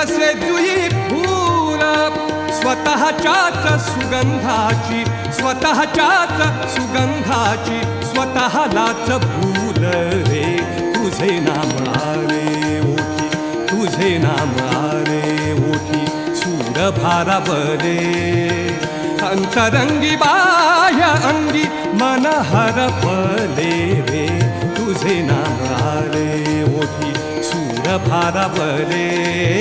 जसे जुई फूल स्वतःच्याच सुगंधाची स्वतःलाच भूल रे तुझे नाम आले ओठी तुझे नाम आले ओठी सूर भारावले अंतरंगी बाह्य अंगी मन हरपले रे तुझे नाम आले ओठी सूर भारावले